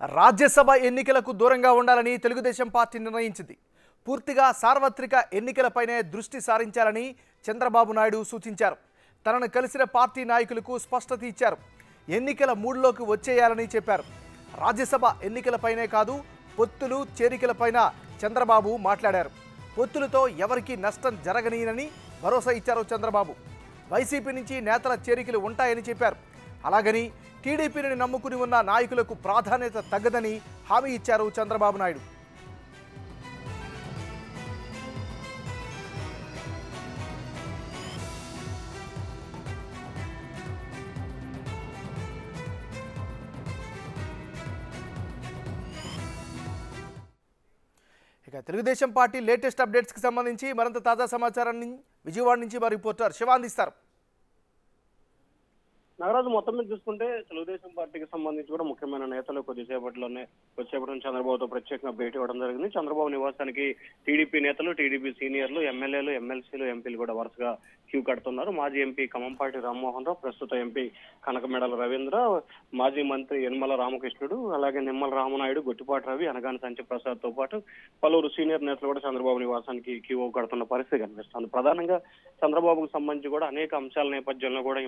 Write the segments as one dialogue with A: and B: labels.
A: రాజ్యసభ ఎన్నికలకు దూరంగా ఉండాలని తెలుగుదేశం పార్టీ నిర్ణయించింది. పూర్తిగా సార్వత్రిక ఎన్నికలపైనే దృష్టి సారించాలని చంద్రబాబు నాయుడు సూచించారు. తనను కలిసిన పార్టీ నాయకులకు స్పష్టత ఇచ్చారు. ఎన్నికల మూడ్లోకి వచ్చేయాలని చెప్పారు. రాజ్యసభ ఎన్నికలపైనే కాదు, పొత్తులు చేరికలపైన చంద్రబాబు మాట్లాడారు. పొత్తులతో ఎవరికీ నష్టం జరగనీయనని భరోసా ఇచ్చారు చంద్రబాబు. వైసీపీ నుంచి నేతల చేరికలు ఉంటాయని చెప్పారు. అలాగని టీడీపీని నమ్ముకుని ఉన్న నాయకులకు ప్రాధాన్యత తగ్గదని హామీ ఇచ్చారు చంద్రబాబు నాయుడు. ఇక తెలుగుదేశం పార్టీ లేటెస్ట్ అప్డేట్స్కి సంబంధించి మరింత తాజా సమాచారాన్ని విజయవాడ నుంచి మా రిపోర్టర్ శివ అందిస్తారు.
B: నాగరాజు, మొత్తం మీద చూసుకుంటే తెలుగుదేశం పార్టీకి సంబంధించి కూడా ముఖ్యమైన నేతలు కొద్దిసేపట్లోనే చంద్రబాబుతో ప్రత్యేకంగా భేటీ ఇవ్వడం జరిగింది. చంద్రబాబు నివాసానికి టీడీపీ నేతలు, టీడీపీ సీనియర్లు, ఎమ్మెల్యేలు, ఎమ్మెల్సీలు, ఎంపీలు కూడా వరుసగా క్యూ కడుతున్నారు. మాజీ ఎంపీ ఖమ్మంపాటి రామ్మోహన్ రావు, ప్రస్తుత ఎంపీ కనకమేడల రవీంద్ర, మాజీ మంత్రి యనమల రామకృష్ణుడు, అలాగే నిమ్మల రామనాయుడు, గొట్టిపాటి రవి, అనగాని సంచప్రసాద్ తో పాటు పలువురు సీనియర్ నేతలు కూడా చంద్రబాబు నివాసానికి క్యూ కడుతున్న పరిస్థితి కనిపిస్తుంది. ప్రధానంగా చంద్రబాబుకు సంబంధించి కూడా అనేక అంశాల నేపథ్యంలో కూడా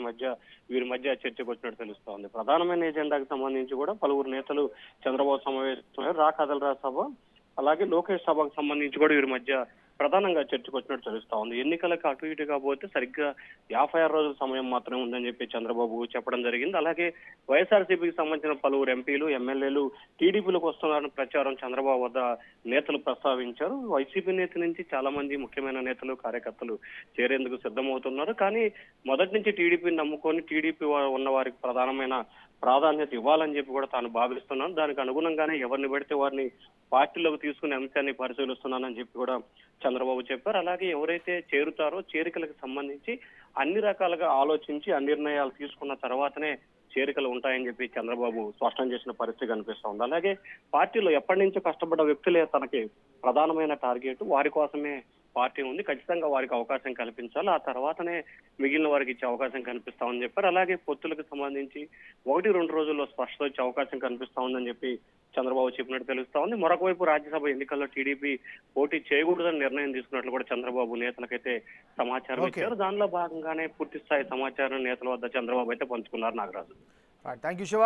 B: వీరి మధ్య చర్చకు వచ్చినట్టు తెలుస్తోంది. ప్రధానమైన ఎజెండాకి సంబంధించి కూడా పలువురు నేతలు చంద్రబాబు సమావేశం రా కదలరా సభ, అలాగే లోకేష్ సభకు సంబంధించి కూడా వీరి మధ్య ప్రధానంగా చర్చకు వచ్చినట్టు తెలుస్తా ఉంది. ఎన్నికలకు అటు ఇటుగా పోతే సరిగ్గా 56 రోజుల సమయం మాత్రమే ఉందని చెప్పి చంద్రబాబు చెప్పడం జరిగింది. అలాగే వైఎస్ఆర్సీపీకి సంబంధించిన పలువురు ఎంపీలు, ఎమ్మెల్యేలు టీడీపీలకు వస్తున్నారని ప్రచారం చంద్రబాబు వద్ద నేతలు ప్రస్తావించారు. వైసీపీ నేత నుంచి చాలా మంది ముఖ్యమైన నేతలు, కార్యకర్తలు చేరేందుకు సిద్ధమవుతున్నారు. కానీ మొదటి నుంచి టీడీపీని నమ్ముకొని టీడీపీ ఉన్న వారికి ప్రధానమైన ప్రాధాన్యత ఇవ్వాలని చెప్పి కూడా తాను భావిస్తున్నాను. దానికి అనుగుణంగానే ఎవరిని పెడితే వారిని పార్టీలోకి తీసుకునే అంశాన్ని పరిశీలిస్తున్నానని చెప్పి కూడా చంద్రబాబు చెప్పారు. అలాగే ఎవరైతే చేరుతారో చేరికలకు సంబంధించి అన్ని రకాలుగా ఆలోచించి ఆ నిర్ణయాలు తీసుకున్న తర్వాతనే చేరికలు ఉంటాయని చెప్పి చంద్రబాబు స్పష్టం చేసిన పరిస్థితి కనిపిస్తా ఉంది. అలాగే పార్టీలో ఎప్పటి నుంచో కష్టపడ్డ వ్యక్తులే తనకి ప్రధానమైన టార్గెట్, వారి కోసమే పార్టీ ఉంది, ఖచ్చితంగా వారికి అవకాశం కల్పించాలి, ఆ తర్వాతనే మిగిలిన వారికి ఇచ్చే అవకాశం కనిపిస్తామని చెప్పారు. అలాగే పొత్తులకు సంబంధించి 1-2 రోజుల్లో స్పష్టత వచ్చే అవకాశం కనిపిస్తా ఉందని చెప్పి చంద్రబాబు చెప్పినట్టు తెలుస్తా ఉంది. మరొక వైపు రాజ్యసభ ఎన్నికల్లో టీడీపీ పోటీ చేయకూడదని నిర్ణయం తీసుకున్నట్లు కూడా చంద్రబాబు నేతలకైతే సమాచారం ఇచ్చారు. దానిలో భాగంగానే పూర్తి స్థాయి సమాచారం నేతల వద్ద చంద్రబాబు అయితే పంచుకున్నారు. Nagaraju,
A: thank you Shiva.